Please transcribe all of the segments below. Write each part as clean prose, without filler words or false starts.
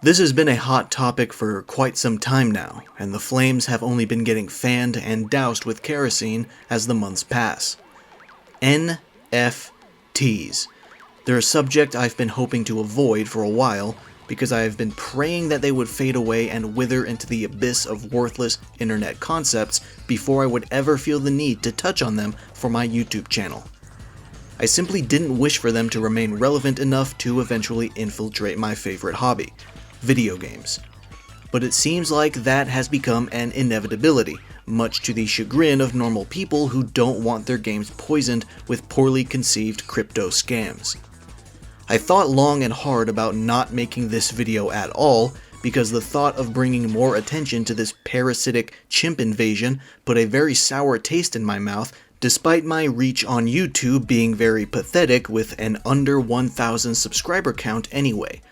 This has been a hot topic for quite some time now, and the flames have only been getting fanned and doused with kerosene as the months pass. NFTs. They're a subject I've been hoping to avoid for a while, because I have been praying that they would fade away and wither into the abyss of worthless internet concepts before I would ever feel the need to touch on them for my YouTube channel. I simply didn't wish for them to remain relevant enough to eventually infiltrate my favorite hobby, video games. But it seems like that has become an inevitability, much to the chagrin of normal people who don't want their games poisoned with poorly conceived crypto scams. I thought long and hard about not making this video at all, because the thought of bringing more attention to this parasitic chimp invasion put a very sour taste in my mouth, despite my reach on YouTube being very pathetic with an under 1,000 subscriber count anyway.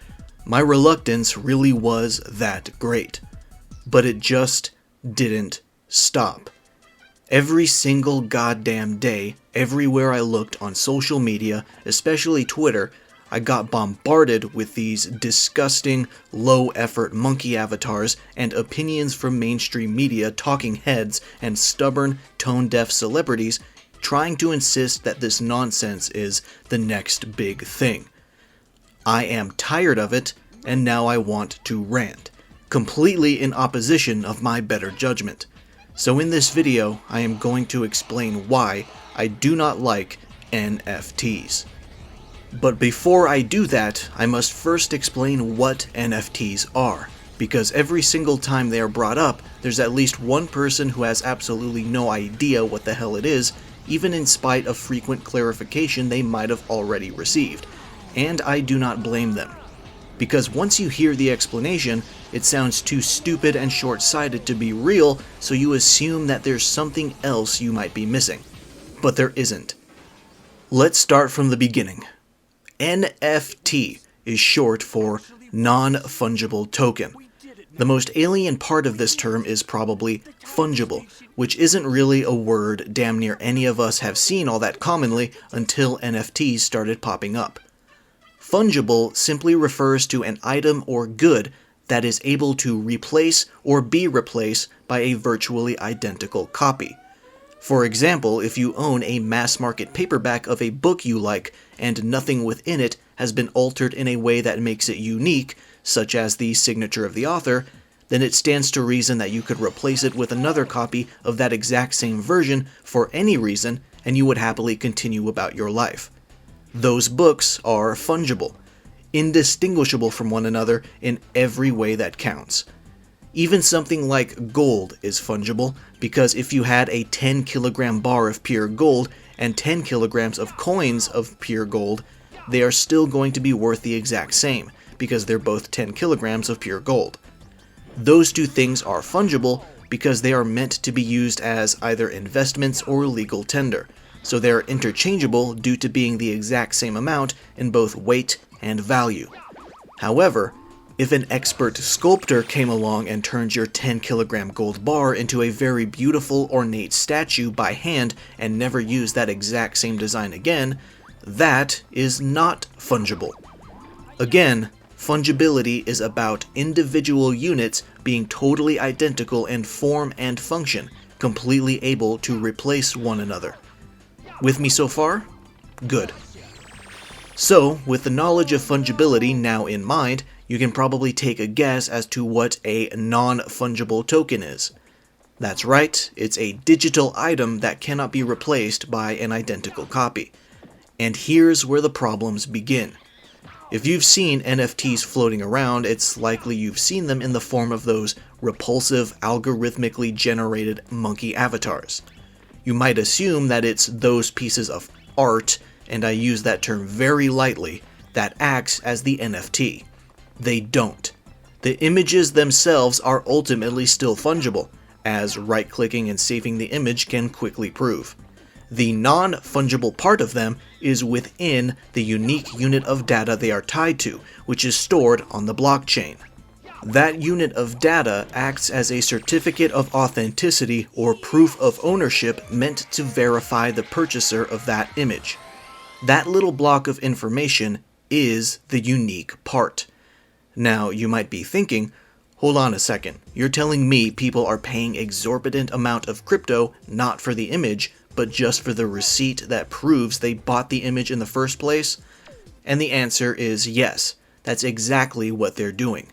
My reluctance really was that great. But it just didn't stop. Every single goddamn day, everywhere I looked on social media, especially Twitter, I got bombarded with these disgusting, low-effort monkey avatars and opinions from mainstream media, talking heads, and stubborn, tone-deaf celebrities trying to insist that this nonsense is the next big thing. I am tired of it, and now I want to rant, completely in opposition of my better judgment. So in this video, I am going to explain why I do not like NFTs. But before I do that, I must first explain what NFTs are, because every single time they are brought up, there's at least one person who has absolutely no idea what the hell it is, even in spite of frequent clarification they might have already received. And I do not blame them. Because once you hear the explanation, it sounds too stupid and short-sighted to be real, so you assume that there's something else you might be missing. But there isn't. Let's start from the beginning. NFT is short for Non-fungible token. The most alien part of this term is probably fungible, which isn't really a word damn near any of us have seen all that commonly until NFTs started popping up. Fungible simply refers to an item or good that is able to replace or be replaced by a virtually identical copy. For example, if you own a mass-market paperback of a book you like, and nothing within it has been altered in a way that makes it unique, such as the signature of the author, then it stands to reason that you could replace it with another copy of that exact same version for any reason, and you would happily continue about your life. Those books are fungible, indistinguishable from one another in every way that counts. Even something like gold is fungible, because if you had a 10-kilogram bar of pure gold and 10 kilograms of coins of pure gold, they are still going to be worth the exact same, because they're both 10 kilograms of pure gold. Those two things are fungible because they are meant to be used as either investments or legal tender, so they are interchangeable due to being the exact same amount in both weight and value. However, if an expert sculptor came along and turned your 10-kilogram gold bar into a very beautiful, ornate statue by hand and never used that exact same design again, that is not fungible. Again, fungibility is about individual units being totally identical in form and function, completely able to replace one another. With me so far? Good. So, with the knowledge of fungibility now in mind, you can probably take a guess as to what a non-fungible token is. That's right, it's a digital item that cannot be replaced by an identical copy. And here's where the problems begin. If you've seen NFTs floating around, it's likely you've seen them in the form of those repulsive, algorithmically generated monkey avatars. You might assume that it's those pieces of art, and I use that term very lightly, that acts as the NFT. They don't. The images themselves are ultimately still fungible, as right-clicking and saving the image can quickly prove. The non-fungible part of them is within the unique unit of data they are tied to, which is stored on the blockchain. That unit of data acts as a certificate of authenticity or proof of ownership meant to verify the purchaser of that image. That little block of information is the unique part. Now, you might be thinking, hold on a second, you're telling me people are paying exorbitant amount of crypto not for the image, but just for the receipt that proves they bought the image in the first place? And the answer is yes, that's exactly what they're doing.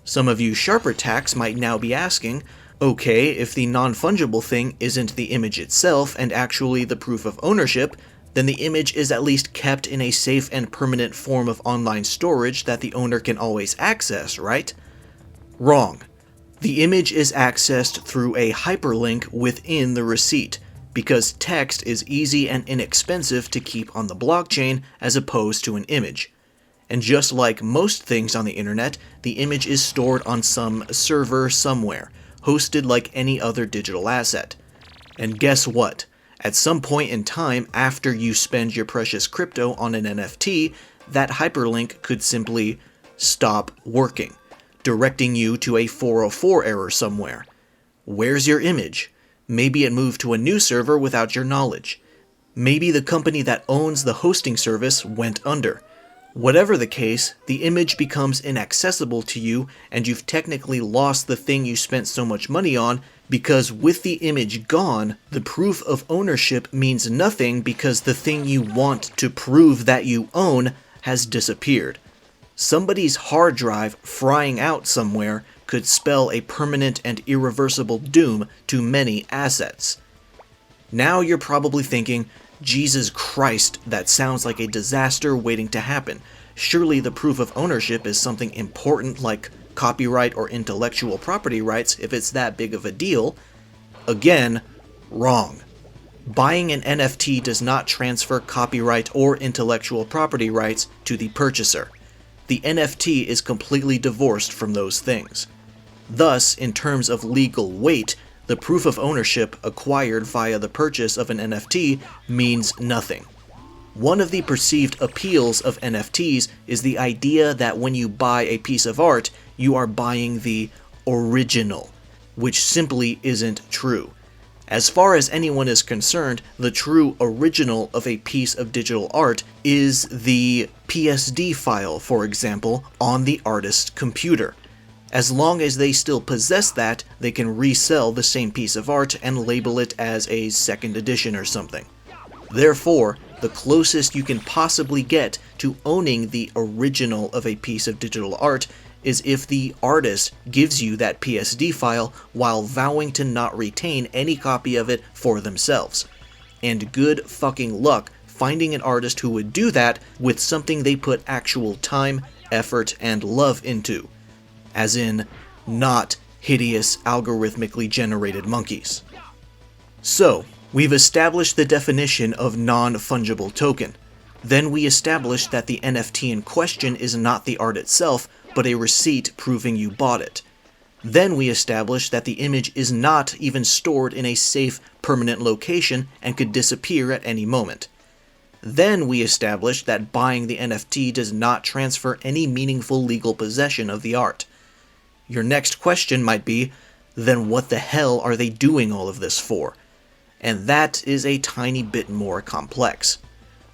Some of you sharper tacks might now be asking, okay, if the non-fungible thing isn't the image itself and actually the proof of ownership, then the image is at least kept in a safe and permanent form of online storage that the owner can always access, right? Wrong. The image is accessed through a hyperlink within the receipt, because text is easy and inexpensive to keep on the blockchain as opposed to an image. And just like most things on the internet, the image is stored on some server somewhere, hosted like any other digital asset. And guess what? At some point in time after you spend your precious crypto on an NFT, that hyperlink could simply stop working, directing you to a 404 error somewhere. Where's your image? Maybe it moved to a new server without your knowledge. Maybe the company that owns the hosting service went under. Whatever the case, the image becomes inaccessible to you and you've technically lost the thing you spent so much money on, because with the image gone, the proof of ownership means nothing because the thing you want to prove that you own has disappeared. Somebody's hard drive frying out somewhere could spell a permanent and irreversible doom to many assets. Now you're probably thinking, Jesus Christ, that sounds like a disaster waiting to happen. Surely the proof of ownership is something important like copyright or intellectual property rights if it's that big of a deal. Again, wrong. Buying an NFT does not transfer copyright or intellectual property rights to the purchaser. The NFT is completely divorced from those things. Thus, in terms of legal weight, the proof of ownership acquired via the purchase of an NFT means nothing. One of the perceived appeals of NFTs is the idea that when you buy a piece of art, you are buying the original, which simply isn't true. As far as anyone is concerned, the true original of a piece of digital art is the PSD file, for example, on the artist's computer. As long as they still possess that, they can resell the same piece of art and label it as a second edition or something. Therefore, the closest you can possibly get to owning the original of a piece of digital art is if the artist gives you that PSD file while vowing to not retain any copy of it for themselves. And good fucking luck finding an artist who would do that with something they put actual time, effort, and love into. As in, not hideous algorithmically generated monkeys. So, we've established the definition of non-fungible token. Then we established that the NFT in question is not the art itself, but a receipt proving you bought it. Then we established that the image is not even stored in a safe, permanent location and could disappear at any moment. Then we established that buying the NFT does not transfer any meaningful legal possession of the art. Your next question might be, then what the hell are they doing all of this for? And that is a tiny bit more complex.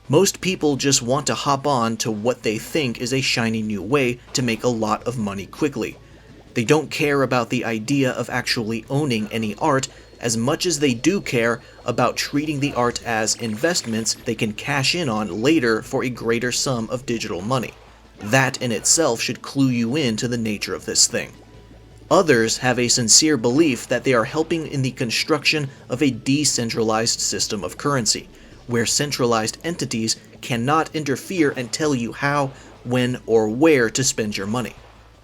Most people just want to hop on to what they think is a shiny new way to make a lot of money quickly. They don't care about the idea of actually owning any art as much as they do care about treating the art as investments they can cash in on later for a greater sum of digital money. That in itself should clue you in to the nature of this thing. Others have a sincere belief that they are helping in the construction of a decentralized system of currency, where centralized entities cannot interfere and tell you how, when, or where to spend your money.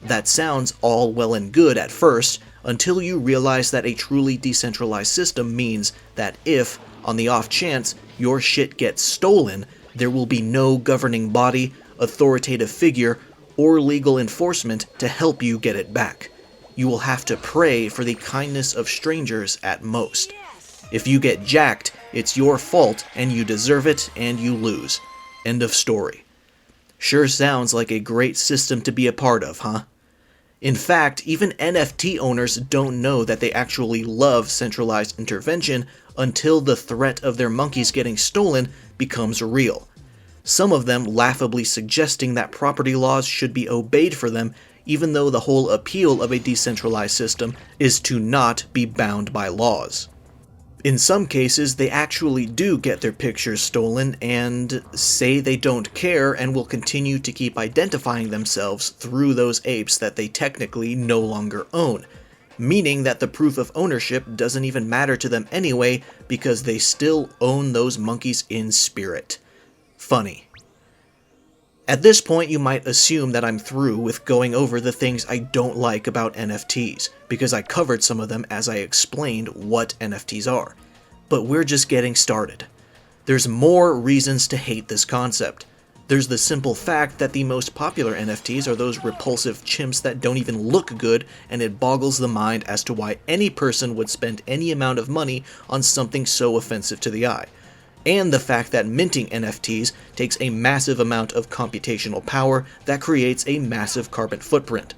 That sounds all well and good at first, until you realize that a truly decentralized system means that if, on the off chance, your shit gets stolen, there will be no governing body, authoritative figure, or legal enforcement to help you get it back. You will have to pray for the kindness of strangers at most. If you get jacked, it's your fault and you deserve it and you lose. End of story. Sure sounds like a great system to be a part of, huh? In fact, even NFT owners don't know that they actually love centralized intervention until the threat of their monkeys getting stolen becomes real. Some of them laughably suggesting that property laws should be obeyed for them, even though the whole appeal of a decentralized system is to not be bound by laws. In some cases, they actually do get their pictures stolen and say they don't care and will continue to keep identifying themselves through those apes that they technically no longer own, meaning that the proof of ownership doesn't even matter to them anyway because they still own those monkeys in spirit. Funny. At this point, you might assume that I'm through with going over the things I don't like about NFTs, because I covered some of them as I explained what NFTs are. But we're just getting started. There's more reasons to hate this concept. There's the simple fact that the most popular NFTs are those repulsive chimps that don't even look good, and it boggles the mind as to why any person would spend any amount of money on something so offensive to the eye. And the fact that minting NFTs takes a massive amount of computational power that creates a massive carbon footprint.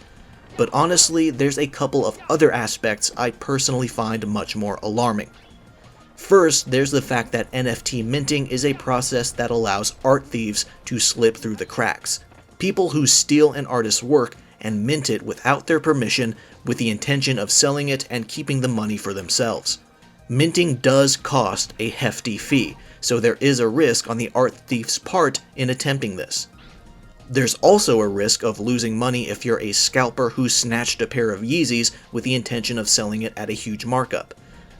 But honestly, there's a couple of other aspects I personally find much more alarming. First, there's the fact that NFT minting is a process that allows art thieves to slip through the cracks. People who steal an artist's work and mint it without their permission with the intention of selling it and keeping the money for themselves. Minting does cost a hefty fee, so there is a risk on the art thief's part in attempting this. There's also a risk of losing money if you're a scalper who snatched a pair of Yeezys with the intention of selling it at a huge markup.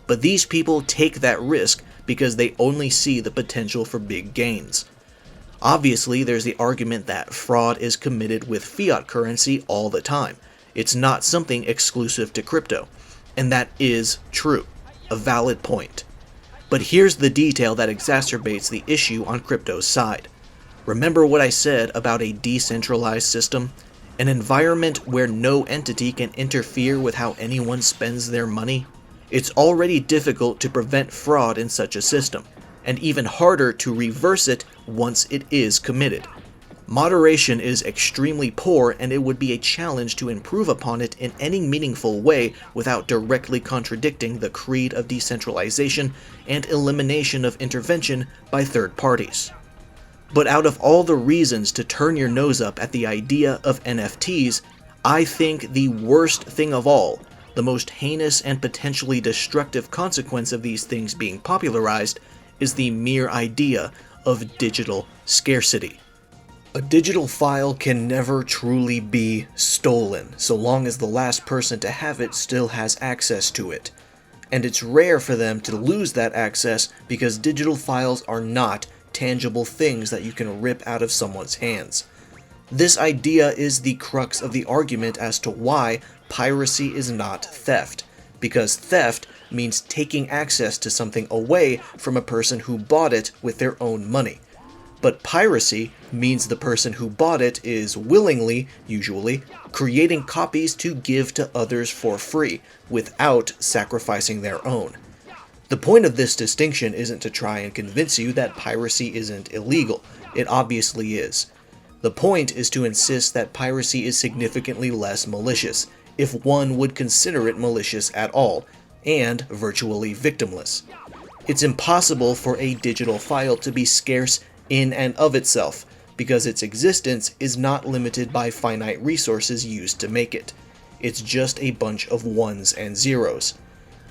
But these people take that risk because they only see the potential for big gains. Obviously, there's the argument that fraud is committed with fiat currency all the time. It's not something exclusive to crypto. And that is true. A valid point. But here's the detail that exacerbates the issue on crypto's side. Remember what I said about a decentralized system? An environment where no entity can interfere with how anyone spends their money? It's already difficult to prevent fraud in such a system, and even harder to reverse it once it is committed. Moderation is extremely poor, and it would be a challenge to improve upon it in any meaningful way without directly contradicting the creed of decentralization and elimination of intervention by third parties. But out of all the reasons to turn your nose up at the idea of NFTs, I think the worst thing of all, the most heinous and potentially destructive consequence of these things being popularized, is the mere idea of digital scarcity. A digital file can never truly be stolen, so long as the last person to have it still has access to it. And it's rare for them to lose that access because digital files are not tangible things that you can rip out of someone's hands. This idea is the crux of the argument as to why piracy is not theft, because theft means taking access to something away from a person who bought it with their own money. But piracy means the person who bought it is willingly, usually, creating copies to give to others for free, without sacrificing their own. The point of this distinction isn't to try and convince you that piracy isn't illegal. It obviously is. The point is to insist that piracy is significantly less malicious, if one would consider it malicious at all, and virtually victimless. It's impossible for a digital file to be scarce in and of itself, because its existence is not limited by finite resources used to make it. It's just a bunch of ones and zeros.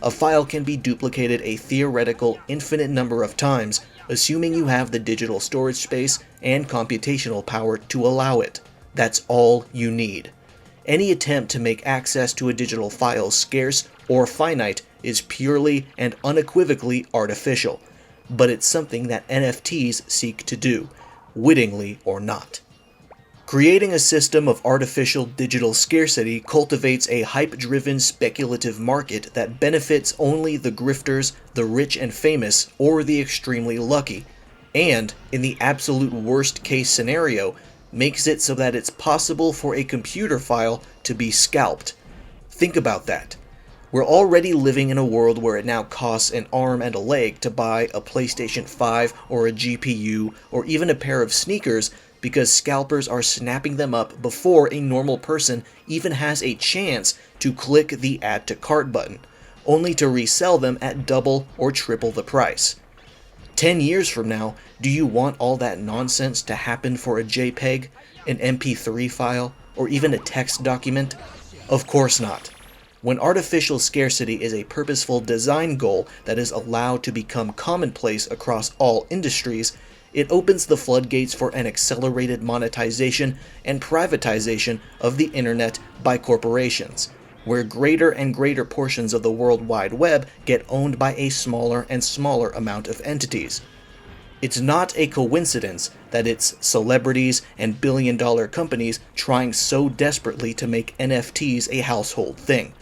A file can be duplicated a theoretical infinite number of times, assuming you have the digital storage space and computational power to allow it. That's all you need. Any attempt to make access to a digital file scarce or finite is purely and unequivocally artificial, but it's something that NFTs seek to do, wittingly or not. Creating a system of artificial digital scarcity cultivates a hype-driven speculative market that benefits only the grifters, the rich and famous, or the extremely lucky, and, in the absolute worst-case scenario, makes it so that it's possible for a computer file to be scalped. Think about that. We're already living in a world where it now costs an arm and a leg to buy a PlayStation 5 or a GPU or even a pair of sneakers because scalpers are snapping them up before a normal person even has a chance to click the Add to Cart button, only to resell them at double or triple the price. 10 years from now, do you want all that nonsense to happen for a JPEG, an MP3 file, or even a text document? Of course not. When artificial scarcity is a purposeful design goal that is allowed to become commonplace across all industries, it opens the floodgates for an accelerated monetization and privatization of the internet by corporations, where greater and greater portions of the World Wide Web get owned by a smaller and smaller amount of entities. It's not a coincidence that it's celebrities and billion-dollar companies trying so desperately to make NFTs a household thing.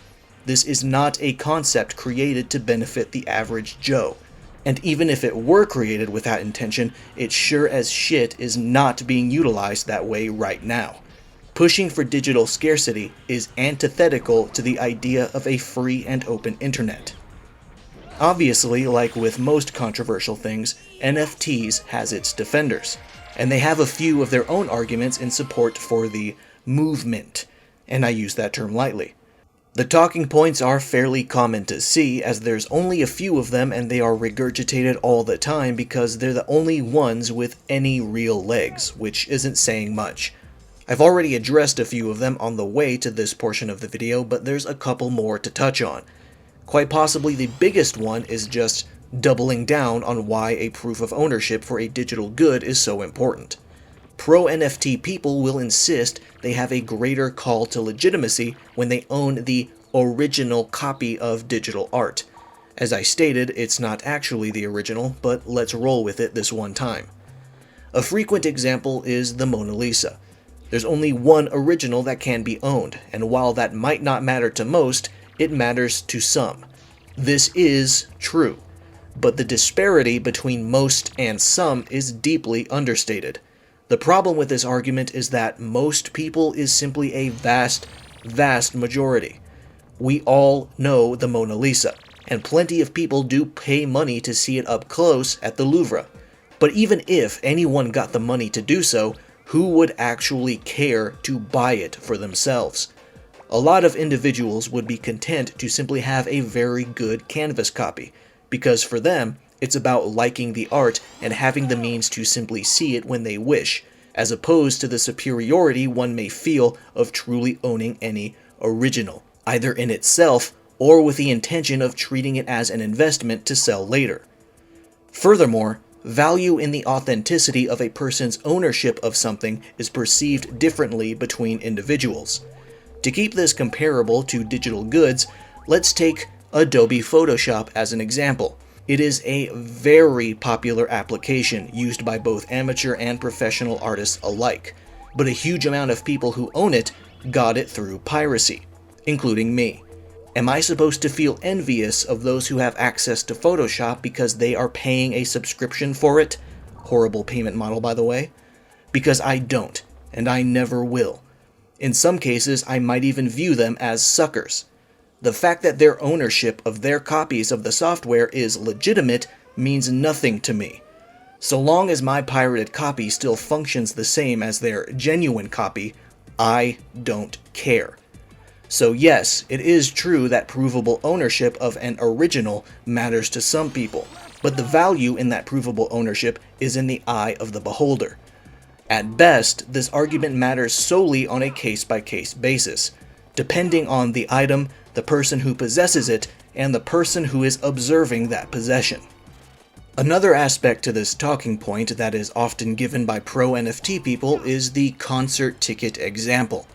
This is not a concept created to benefit the average Joe. And even if it were created with that intention, it sure as shit is not being utilized that way right now. Pushing for digital scarcity is antithetical to the idea of a free and open internet. Obviously, like with most controversial things, NFTs has its defenders, and they have a few of their own arguments in support for the movement, and I use that term lightly. The talking points are fairly common to see, as there's only a few of them and they are regurgitated all the time because they're the only ones with any real legs, which isn't saying much. I've already addressed a few of them on the way to this portion of the video, but there's a couple more to touch on. Quite possibly the biggest one is just doubling down on why a proof of ownership for a digital good is so important. Pro-NFT people will insist they have a greater call to legitimacy when they own the original copy of digital art. As I stated, it's not actually the original, but let's roll with it this one time. A frequent example is the Mona Lisa. There's only one original that can be owned, and while that might not matter to most, it matters to some. This is true, but the disparity between most and some is deeply understated. The problem with this argument is that most people is simply a vast, vast majority. We all know the Mona Lisa, and plenty of people do pay money to see it up close at the Louvre. But even if anyone got the money to do so, who would actually care to buy it for themselves? A lot of individuals would be content to simply have a very good canvas copy, because for them, it's about liking the art and having the means to simply see it when they wish, as opposed to the superiority one may feel of truly owning any original, either in itself or with the intention of treating it as an investment to sell later. Furthermore, value in the authenticity of a person's ownership of something is perceived differently between individuals. To keep this comparable to digital goods, let's take Adobe Photoshop as an example. It is a very popular application used by both amateur and professional artists alike, but a huge amount of people who own it got it through piracy, including me. Am I supposed to feel envious of those who have access to Photoshop because they are paying a subscription for it? Horrible payment model, by the way. Because I don't, and I never will. In some cases, I might even view them as suckers. The fact that their ownership of their copies of the software is legitimate means nothing to me. So long as my pirated copy still functions the same as their genuine copy, I don't care. So yes, it is true that provable ownership of an original matters to some people, but the value in that provable ownership is in the eye of the beholder. At best, this argument matters solely on a case-by-case basis, depending on the item, the person who possesses it, and the person who is observing that possession. Another aspect to this talking point that is often given by pro-NFT people is the concert ticket example.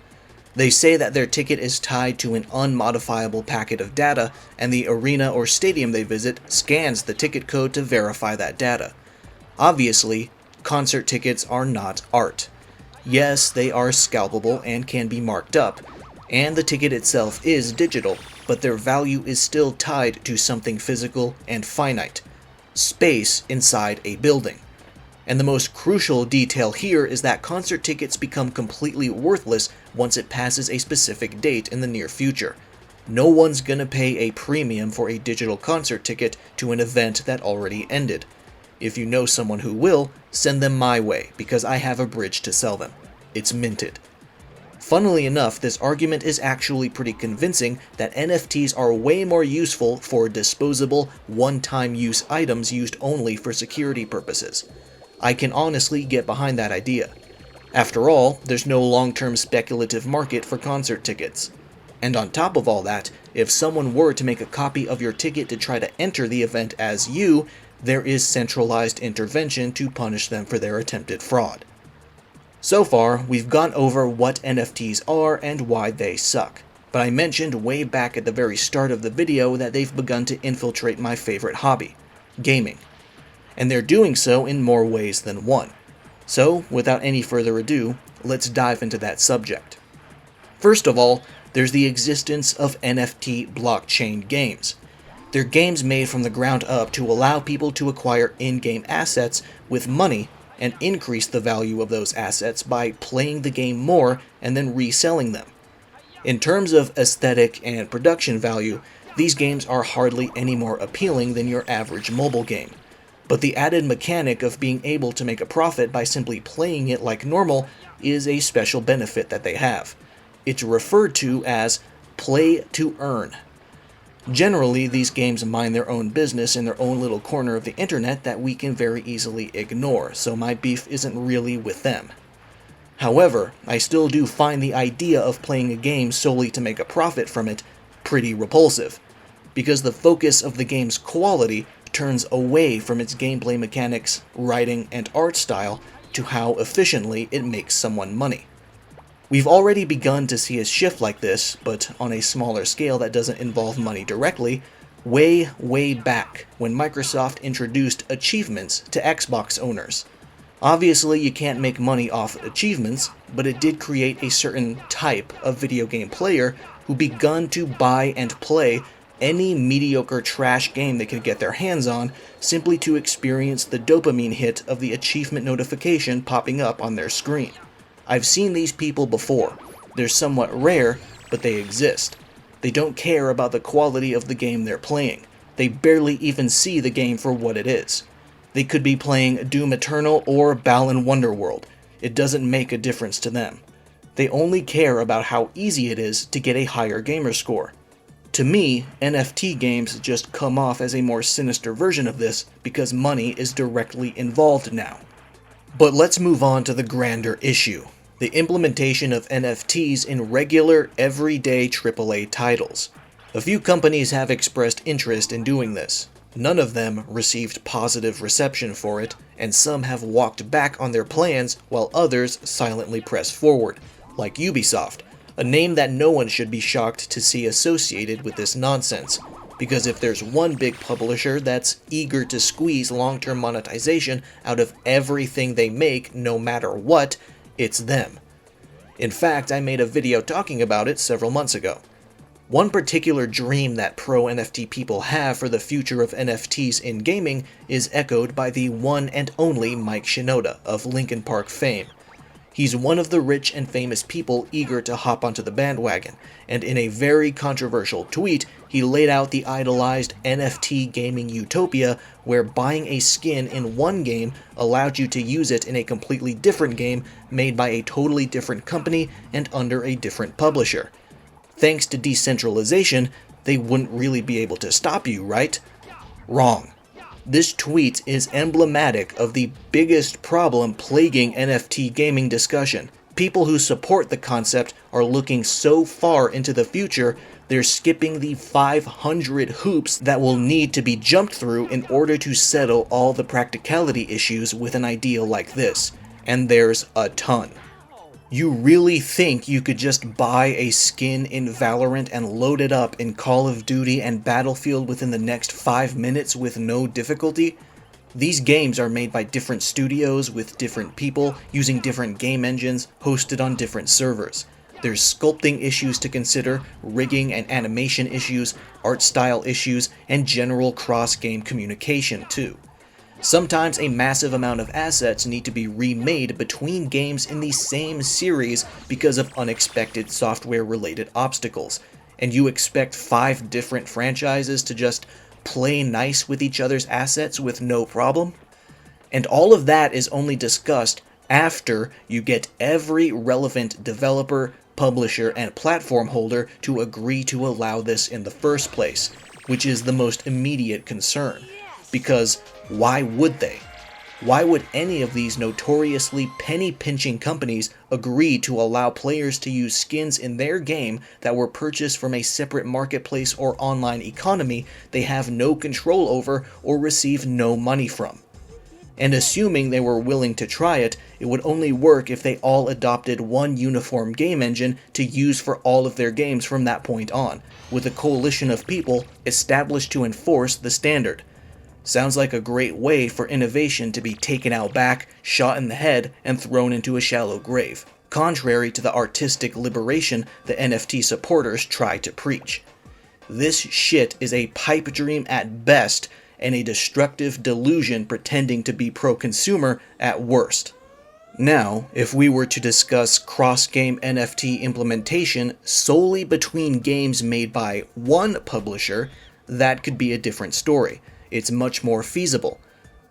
They say that their ticket is tied to an unmodifiable packet of data, and the arena or stadium they visit scans the ticket code to verify that data. Obviously, concert tickets are not art. Yes, they are scalpable and can be marked up, and the ticket itself is digital, but their value is still tied to something physical and finite: space inside a building. And the most crucial detail here is that concert tickets become completely worthless once it passes a specific date in the near future. No one's gonna pay a premium for a digital concert ticket to an event that already ended. If you know someone who will, send them my way, because I have a bridge to sell them. It's minted. Funnily enough, this argument is actually pretty convincing that NFTs are way more useful for disposable, one-time use items used only for security purposes. I can honestly get behind that idea. After all, there's no long-term speculative market for concert tickets. And on top of all that, if someone were to make a copy of your ticket to try to enter the event as you, there is centralized intervention to punish them for their attempted fraud. So far, we've gone over what NFTs are and why they suck. But I mentioned way back at the very start of the video that they've begun to infiltrate my favorite hobby, gaming. And they're doing so in more ways than one. So, without any further ado, let's dive into that subject. First of all, there's the existence of NFT blockchain games. They're games made from the ground up to allow people to acquire in-game assets with money and increase the value of those assets by playing the game more and then reselling them. In terms of aesthetic and production value, these games are hardly any more appealing than your average mobile game. But the added mechanic of being able to make a profit by simply playing it like normal is a special benefit that they have. It's referred to as play to earn. Generally, these games mind their own business in their own little corner of the internet that we can very easily ignore, so my beef isn't really with them. However, I still do find the idea of playing a game solely to make a profit from it pretty repulsive, because the focus of the game's quality turns away from its gameplay mechanics, writing, and art style to how efficiently it makes someone money. We've already begun to see a shift like this, but on a smaller scale that doesn't involve money directly, way back when Microsoft introduced achievements to Xbox owners. Obviously, you can't make money off achievements, but it did create a certain type of video game player who begun to buy and play any mediocre trash game they could get their hands on simply to experience the dopamine hit of the achievement notification popping up on their screen. I've seen these people before. They're somewhat rare, but they exist. They don't care about the quality of the game they're playing. They barely even see the game for what it is. They could be playing Doom Eternal or Balan Wonderworld. It doesn't make a difference to them. They only care about how easy it is to get a higher gamer score. To me, NFT games just come off as a more sinister version of this because money is directly involved now. But let's move on to the grander issue, the implementation of NFTs in regular, everyday AAA titles. A few companies have expressed interest in doing this. None of them received positive reception for it, and some have walked back on their plans while others silently press forward, like Ubisoft, a name that no one should be shocked to see associated with this nonsense, because if there's one big publisher that's eager to squeeze long-term monetization out of everything they make no matter what, it's them. In fact, I made a video talking about it several months ago. One particular dream that pro-NFT people have for the future of NFTs in gaming is echoed by the one and only Mike Shinoda of Linkin Park fame. He's one of the rich and famous people eager to hop onto the bandwagon, and in a very controversial tweet, he laid out the idolized NFT gaming utopia where buying a skin in one game allowed you to use it in a completely different game made by a totally different company and under a different publisher. Thanks to decentralization, they wouldn't really be able to stop you, right? Wrong. This tweet is emblematic of the biggest problem plaguing NFT gaming discussion. People who support the concept are looking so far into the future, they're skipping the 500 hoops that will need to be jumped through in order to settle all the practicality issues with an idea like this. And there's a ton. You really think you could just buy a skin in Valorant and load it up in Call of Duty and Battlefield within the next 5 minutes with no difficulty? These games are made by different studios with different people using different game engines hosted on different servers. There's sculpting issues to consider, rigging and animation issues, art style issues, and general cross-game communication too. Sometimes a massive amount of assets need to be remade between games in the same series because of unexpected software-related obstacles, and you expect 5 different franchises to just play nice with each other's assets with no problem? And all of that is only discussed after you get every relevant developer, publisher, and platform holder to agree to allow this in the first place, which is the most immediate concern. Because why would they? Why would any of these notoriously penny-pinching companies agree to allow players to use skins in their game that were purchased from a separate marketplace or online economy they have no control over or receive no money from? And assuming they were willing to try it, it would only work if they all adopted one uniform game engine to use for all of their games from that point on, with a coalition of people established to enforce the standard. Sounds like a great way for innovation to be taken out back, shot in the head, and thrown into a shallow grave, contrary to the artistic liberation the NFT supporters try to preach. This shit is a pipe dream at best, and a destructive delusion pretending to be pro-consumer at worst. Now, if we were to discuss cross-game NFT implementation solely between games made by one publisher, that could be a different story. It's much more feasible.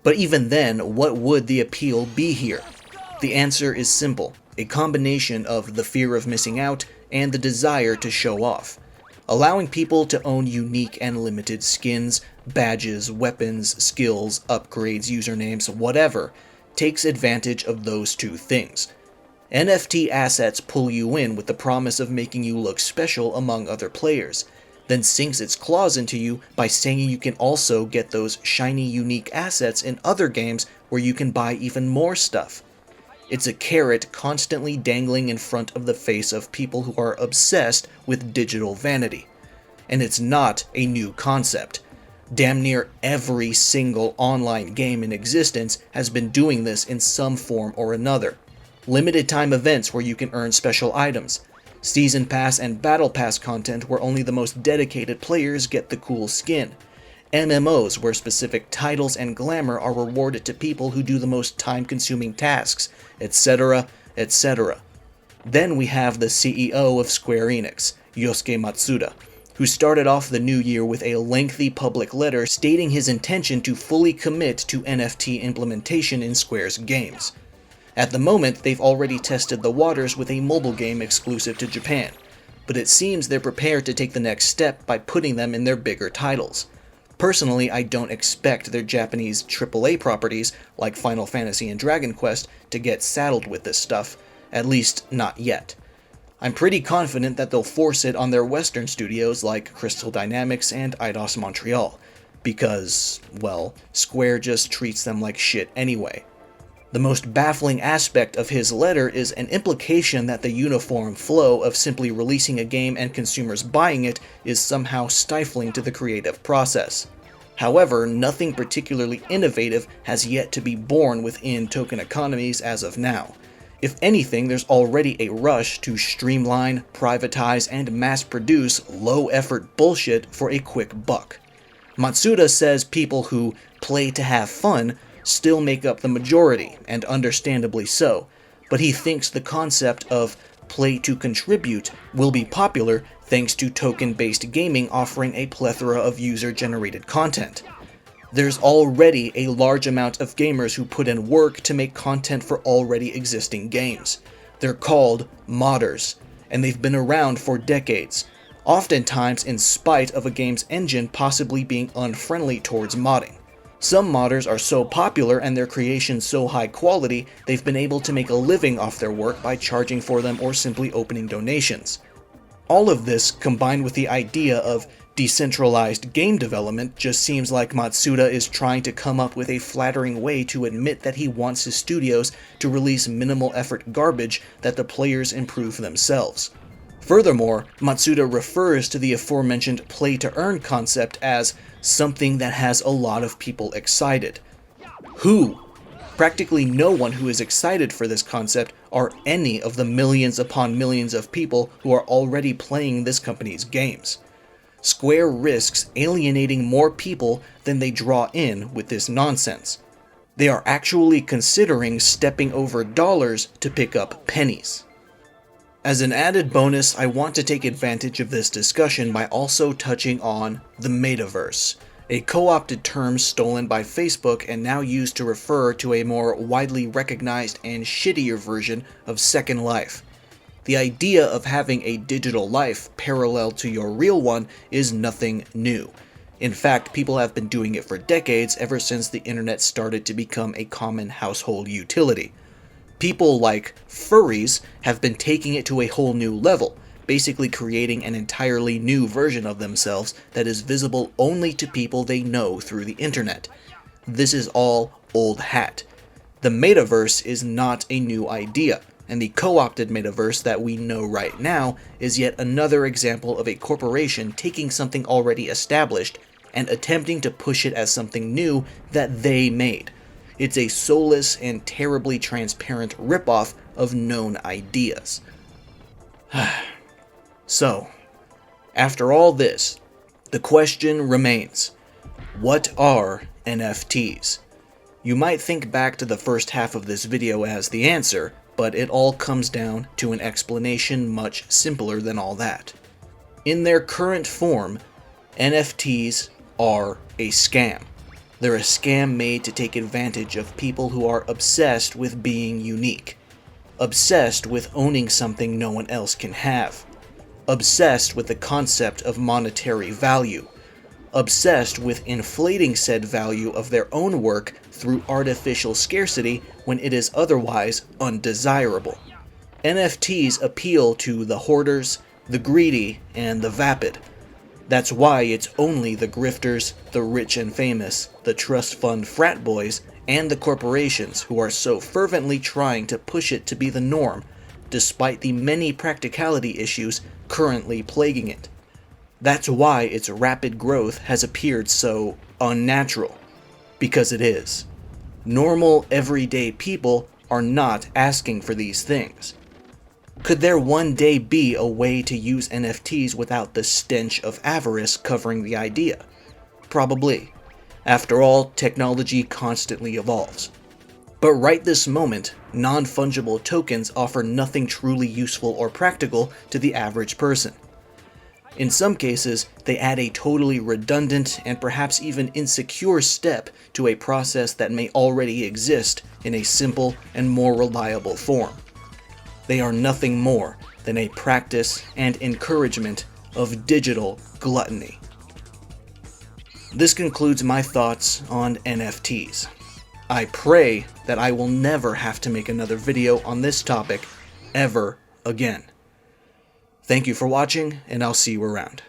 But even then, what would the appeal be here? The answer is simple: a combination of the fear of missing out and the desire to show off. Allowing people to own unique and limited skins, badges, weapons, skills, upgrades, usernames, whatever, takes advantage of those two things. NFT assets pull you in with the promise of making you look special among other players, then sinks its claws into you by saying you can also get those shiny unique assets in other games where you can buy even more stuff. It's a carrot constantly dangling in front of the face of people who are obsessed with digital vanity. And it's not a new concept. Damn near every single online game in existence has been doing this in some form or another. Limited time events where you can earn special items. Season Pass and Battle Pass content where only the most dedicated players get the cool skin. MMOs where specific titles and glamour are rewarded to people who do the most time-consuming tasks, etc., etc. Then we have the CEO of Square Enix, Yosuke Matsuda, who started off the new year with a lengthy public letter stating his intention to fully commit to NFT implementation in Square's games. At the moment, they've already tested the waters with a mobile game exclusive to Japan, but it seems they're prepared to take the next step by putting them in their bigger titles. Personally, I don't expect their Japanese AAA properties, like Final Fantasy and Dragon Quest, to get saddled with this stuff, at least not yet. I'm pretty confident that they'll force it on their Western studios like Crystal Dynamics and Eidos Montreal, because, well, Square just treats them like shit anyway. The most baffling aspect of his letter is an implication that the uniform flow of simply releasing a game and consumers buying it is somehow stifling to the creative process. However, nothing particularly innovative has yet to be born within token economies as of now. If anything, there's already a rush to streamline, privatize, and mass-produce low-effort bullshit for a quick buck. Matsuda says people who play to have fun still make up the majority, and understandably so, but he thinks the concept of play to contribute will be popular thanks to token-based gaming offering a plethora of user-generated content. There's already a large amount of gamers who put in work to make content for already existing games. They're called modders, and they've been around for decades, oftentimes in spite of a game's engine possibly being unfriendly towards modding. Some modders are so popular and their creations so high quality, they've been able to make a living off their work by charging for them or simply opening donations. All of this, combined with the idea of decentralized game development, just seems like Matsuda is trying to come up with a flattering way to admit that he wants his studios to release minimal effort garbage that the players improve themselves. Furthermore, Matsuda refers to the aforementioned play-to-earn concept as something that has a lot of people excited. Who? Practically no one who is excited for this concept are any of the millions upon millions of people who are already playing this company's games. Square risks alienating more people than they draw in with this nonsense. They are actually considering stepping over dollars to pick up pennies. As an added bonus, I want to take advantage of this discussion by also touching on the Metaverse, a co-opted term stolen by Facebook and now used to refer to a more widely recognized and shittier version of Second Life. The idea of having a digital life parallel to your real one is nothing new. In fact, people have been doing it for decades, ever since the internet started to become a common household utility. People like furries have been taking it to a whole new level, basically creating an entirely new version of themselves that is visible only to people they know through the internet. This is all old hat. The metaverse is not a new idea, and the co-opted metaverse that we know right now is yet another example of a corporation taking something already established and attempting to push it as something new that they made. It's a soulless and terribly transparent ripoff of known ideas. So, after all this, the question remains, what are NFTs? You might think back to the first half of this video as the answer, but it all comes down to an explanation much simpler than all that. In their current form, NFTs are a scam. They're a scam made to take advantage of people who are obsessed with being unique, obsessed with owning something no one else can have, obsessed with the concept of monetary value, obsessed with inflating said value of their own work through artificial scarcity when it is otherwise undesirable. NFTs appeal to the hoarders, the greedy, and the vapid. That's why it's only the grifters, the rich and famous, the trust fund frat boys, and the corporations who are so fervently trying to push it to be the norm, despite the many practicality issues currently plaguing it. That's why its rapid growth has appeared so unnatural. Because it is. Normal, everyday people are not asking for these things. Could there one day be a way to use NFTs without the stench of avarice covering the idea? Probably. After all, technology constantly evolves. But right this moment, non-fungible tokens offer nothing truly useful or practical to the average person. In some cases, they add a totally redundant and perhaps even insecure step to a process that may already exist in a simple and more reliable form. They are nothing more than a practice and encouragement of digital gluttony. This concludes my thoughts on NFTs. I pray that I will never have to make another video on this topic ever again. Thank you for watching, and I'll see you around.